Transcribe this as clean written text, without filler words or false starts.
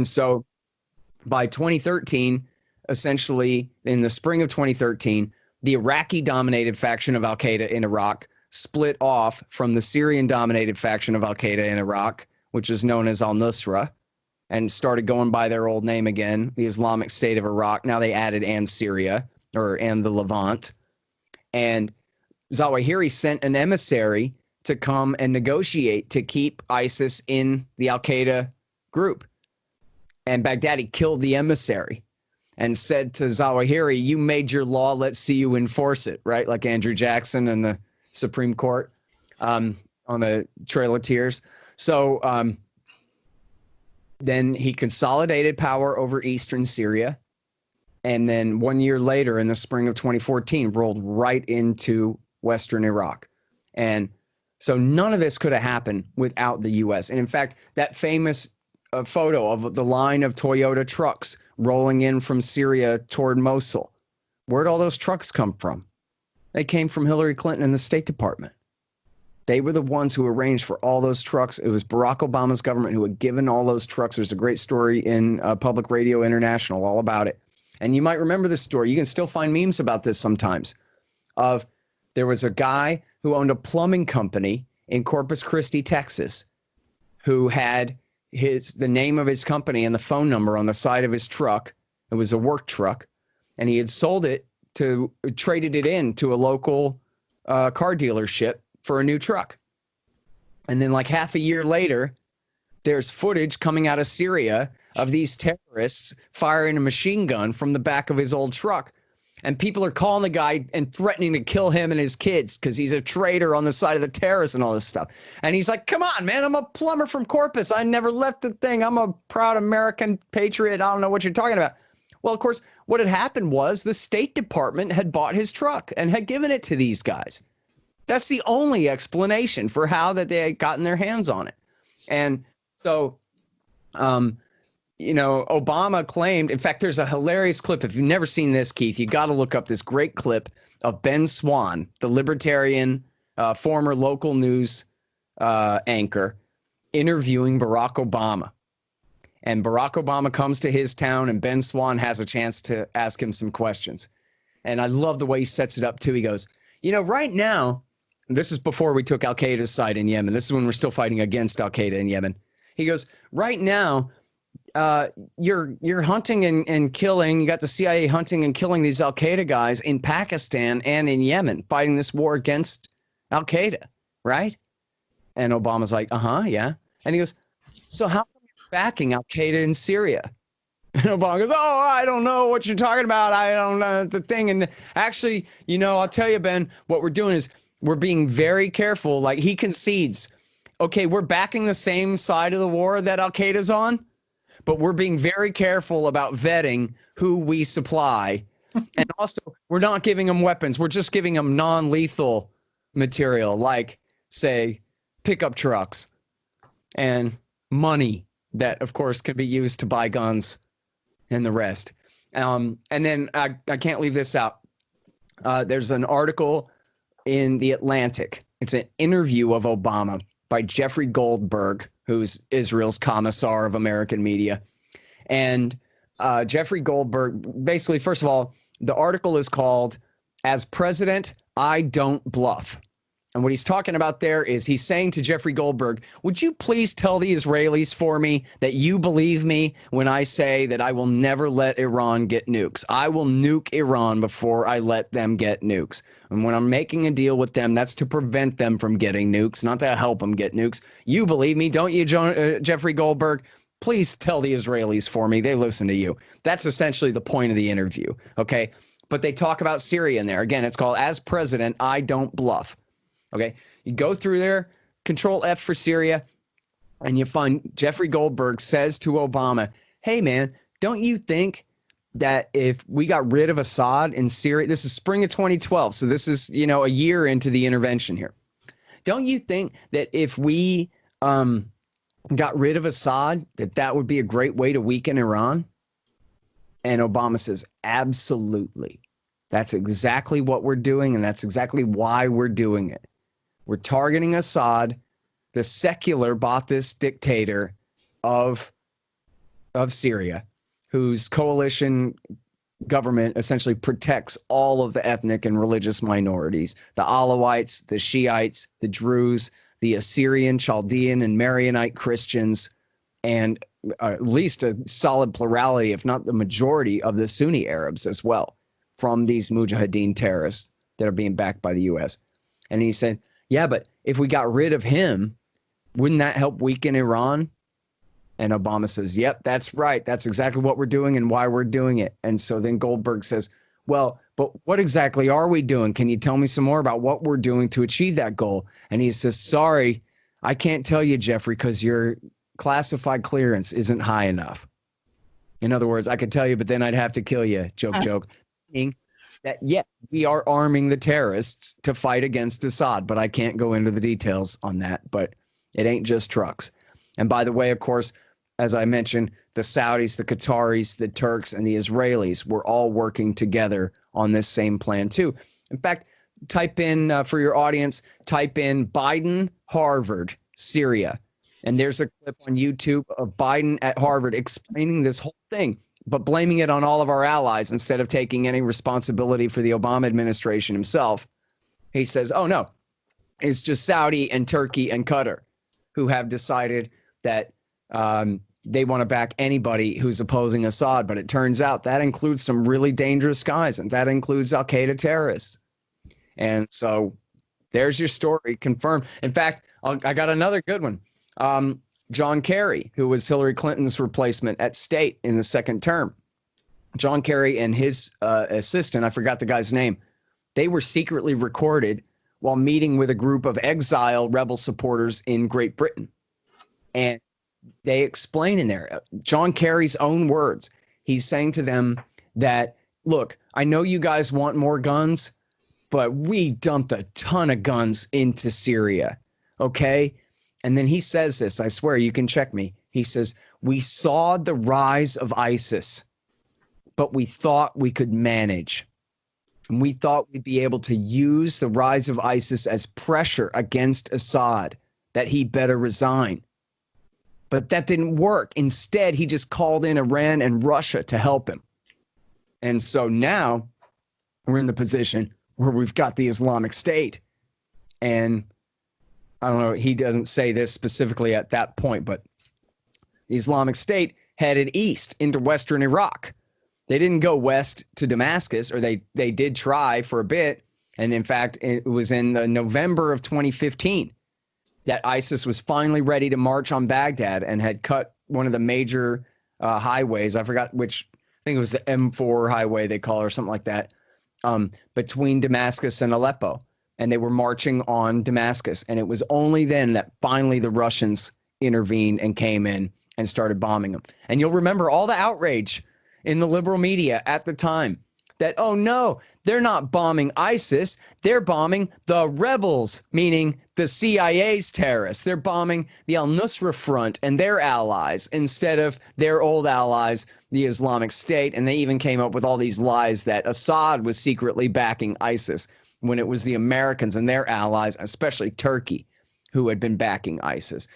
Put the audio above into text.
And so by 2013, essentially in the spring of 2013, the Iraqi-dominated faction of al-Qaeda in Iraq split off from the Syrian-dominated faction of al-Qaeda in Iraq, which is known as al-Nusra, and started going by their old name again, the Islamic State of Iraq. Now they added and Syria, and the Levant. And Zawahiri sent an emissary to come and negotiate to keep ISIS in the al-Qaeda group. And Baghdadi killed the emissary and said to Zawahiri, you made your law, let's see you enforce it, right? Like Andrew Jackson and the Supreme Court on the Trail of Tears. So then he consolidated power over eastern Syria. And then 1 year later, in the spring of 2014, rolled right into western Iraq. And so none of this could have happened without the U.S. And in fact, that famous photo of the line of Toyota trucks rolling in from Syria toward Mosul, where'd all those trucks come from? They came from Hillary Clinton and the State Department. They were the ones who arranged for all those trucks. It was Barack Obama's government who had given all those trucks. There's a great story in Public Radio International all about it. And you might remember this story. You can still find memes about this sometimes. There was a guy who owned a plumbing company in Corpus Christi, Texas, who had the name of his company and the phone number on the side of his truck. It was a work truck. And he had traded it in to a local car dealership for a new truck. And then like half a year later, there's footage coming out of Syria of these terrorists firing a machine gun from the back of his old truck. And people are calling the guy and threatening to kill him and his kids because he's a traitor on the side of the terrorists and all this stuff. And he's like, come on, man, I'm a plumber from Corpus. I never left the thing. I'm a proud American patriot. I don't know what you're talking about. Well, of course, what had happened was the State Department had bought his truck and had given it to these guys. That's the only explanation for how that they had gotten their hands on it. And so, Obama claimed, in fact, there's a hilarious clip. If you've never seen this, Keith, you got to look up this great clip of Ben Swann, the libertarian, former local news anchor, interviewing Barack Obama. And Barack Obama comes to his town and Ben Swann has a chance to ask him some questions. And I love the way he sets it up, too. He goes, right now, this is before we took al-Qaeda's side in Yemen. This is when we're still fighting against al-Qaeda in Yemen. He goes, right now, you're hunting and killing. You got the CIA hunting and killing these al-Qaeda guys in Pakistan and in Yemen, fighting this war against al-Qaeda, right? And Obama's like, yeah. And he goes, so how come you're backing al-Qaeda in Syria? And Obama goes, I don't know what you're talking about. I don't know the thing. And actually, I'll tell you, Ben, what we're doing is we're being very careful. Like he concedes, okay, we're backing the same side of the war that al-Qaeda's on, but we're being very careful about vetting who we supply. And also, we're not giving them weapons. We're just giving them non-lethal material, like, say, pickup trucks and money that, of course, can be used to buy guns and the rest. And then I can't leave this out. There's an article in The Atlantic. It's an interview of Obama by Jeffrey Goldberg, who's Israel's commissar of American media. And Jeffrey Goldberg, basically, first of all, the article is called "As President, I Don't Bluff." And what he's talking about there is he's saying to Jeffrey Goldberg, would you please tell the Israelis for me that you believe me when I say that I will never let Iran get nukes? I will nuke Iran before I let them get nukes. And when I'm making a deal with them, that's to prevent them from getting nukes, not to help them get nukes. You believe me, don't you, Jeffrey Goldberg? Please tell the Israelis for me. They listen to you. That's essentially the point of the interview, okay? But they talk about Syria in there. Again, it's called "As President, I Don't Bluff." Okay, you go through there, Control F for Syria, and you find Jeffrey Goldberg says to Obama, hey, man, don't you think that if we got rid of Assad in Syria, this is spring of 2012, so this is, a year into the intervention here. Don't you think that if we got rid of Assad, that would be a great way to weaken Iran? And Obama says, absolutely. That's exactly what we're doing, and that's exactly why we're doing it. We're targeting Assad. The secular Ba'athist dictator of of Syria, whose coalition government essentially protects all of the ethnic and religious minorities, the Alawites, the Shiites, the Druze, the Assyrian, Chaldean, and Maronite Christians, and at least a solid plurality, if not the majority, of the Sunni Arabs as well, from these mujahideen terrorists that are being backed by the U.S. And he said, yeah, but if we got rid of him, wouldn't that help weaken Iran? And Obama says, yep, that's right. That's exactly what we're doing and why we're doing it. And so then Goldberg says, well, but what exactly are we doing? Can you tell me some more about what we're doing to achieve that goal? And he says, sorry, I can't tell you, Jeffrey, because your classified clearance isn't high enough. In other words, I could tell you, but then I'd have to kill you. Joke, joke. Meaning that, yeah, we are arming the terrorists to fight against Assad, but I can't go into the details on that. But it ain't just trucks. And by the way, of course, as I mentioned, the Saudis, the Qataris, the Turks, and the Israelis were all working together on this same plan too. In fact, type in, for your audience, type in Biden, Harvard, Syria. And there's a clip on YouTube of Biden at Harvard explaining this whole thing, but blaming it on all of our allies instead of taking any responsibility for the Obama administration himself. He says, oh, no, it's just Saudi and Turkey and Qatar who have decided that they want to back anybody who's opposing Assad. But it turns out that includes some really dangerous guys, and that includes al-Qaeda terrorists. And so there's your story confirmed. In fact, I got another good one. John Kerry, who was Hillary Clinton's replacement at State in the second term. John Kerry and his assistant, I forgot the guy's name, they were secretly recorded while meeting with a group of exile rebel supporters in Great Britain. And they explain in there, John Kerry's own words, he's saying to them that, look, I know you guys want more guns, but we dumped a ton of guns into Syria, okay? And then he says this, I swear, you can check me. He says, we saw the rise of ISIS, but we thought we could manage. And we thought we'd be able to use the rise of ISIS as pressure against Assad, that he better resign. But that didn't work. Instead, he just called in Iran and Russia to help him. And so now we're in the position where we've got the Islamic State. And I don't know, he doesn't say this specifically at that point, but the Islamic State headed east into Western Iraq. They didn't go west to Damascus, or they did try for a bit. And in fact, it was in November of 2015 that ISIS was finally ready to march on Baghdad and had cut one of the major highways. I forgot which, I think it was the M4 highway they call it or something like that, between Damascus and Aleppo. And they were marching on Damascus. And it was only then that finally the Russians intervened and came in and started bombing them. And you'll remember all the outrage in the liberal media at the time that, oh no, they're not bombing ISIS, they're bombing the rebels, meaning the CIA's terrorists. They're bombing the al-Nusra Front and their allies instead of their old allies, the Islamic State. And they even came up with all these lies that Assad was secretly backing ISIS when it was the Americans and their allies, especially Turkey, who had been backing ISIS.